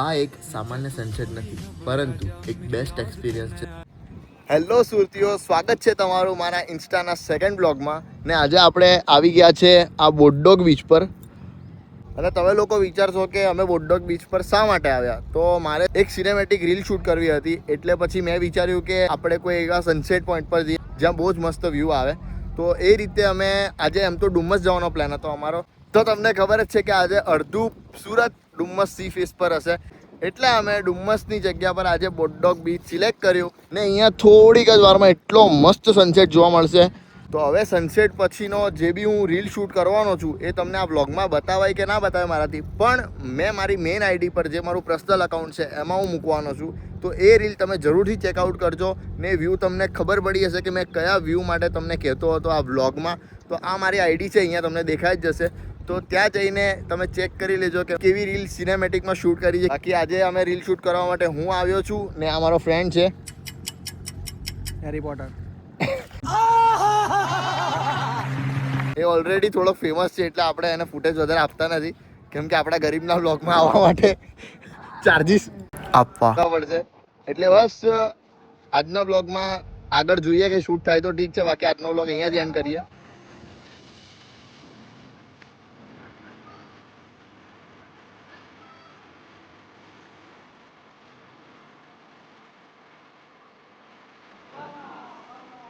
આ એક સામાન્ય સનસેટ નથી, પરંતુ એક બેસ્ટ એક્સપિરિયન્સ છે. હેલો સુરતીઓ, સ્વાગત છે તમારું મારા ઇન્સ્ટાના સેકન્ડ બ્લોગમાં. ને આજે આપણે આવી ગયા છે આ બોટડોગ બીચ પર. અને તમે લોકો વિચારશો કે અમે બોટડોગ બીચ પર શા માટે આવ્યા. તો મારે એક સિનેમેટિક રીલ શૂટ કરવી હતી, એટલે પછી મેં વિચાર્યું કે આપણે કોઈ એવા સનસેટ પોઈન્ટ પર જઈએ જ્યાં બહુ જ મસ્ત વ્યૂ આવે. તો એ રીતે અમે આજે એમ તો ડુમ્મસ જવાનો પ્લાન હતો અમારો. તો તમને ખબર જ છે કે આજે અડધું સુરત ડુમ્મસ સી ફેસ પર હશે, એટલે અમે ડુમ્મસની જગ્યા પર આજે બોટડોગ બીચ સિલેક્ટ કર્યું. ને અહીંયા થોડીક જ વારમાં એટલો મસ્ત સનસેટ જોવા મળશે. તો હવે સનસેટ પછીનો જે બી હું રીલ શૂટ કરવાનો છું એ તમને આ વ્લોગમાં બતાવાય કે ના બતાવે મારાથી, પણ મેં મારી મેઇન આઈડી પર જે મારું પર્સનલ અકાઉન્ટ છે એમાં હું મૂકવાનો છું. તો એ રીલ તમે જરૂરથી ચેકઆઉટ કરજો. ને વ્યૂ તમને ખબર પડી હશે કે મેં કયા વ્યૂ માટે તમને કહેતો હતો આ વ્લોગમાં. તો આ મારી આઈડી છે, અહીંયા તમને દેખાઈ જ જશે. તો ત્યાં જઈને તમે ચેક કરી લેજો કે કેવી રીલ સિનેમેટિકમાં શૂટ કરી છે. બાકી આજે અમે રીલ શૂટ કરવા માટે હું આવ્યો છું ને આ મારો ફ્રેન્ડ છે હેરી પોટર. એ ઓલરેડી થોડો ફેમસ છે, એટલે આપણે એને ફૂટેજ વધારે આપતા નથી, કેમ કે આપણા ગરીબના વ્લોગમાં આવવા માટે ચાર્જીસ આપવા પડશે. એટલે બસ આજના વ્લોગમાં આગળ જોઈએ કે શૂટ થાય તો ઠીક છે, બાકી આજનો વ્લોગ અહીંયા જ એન્ડ કરીએ.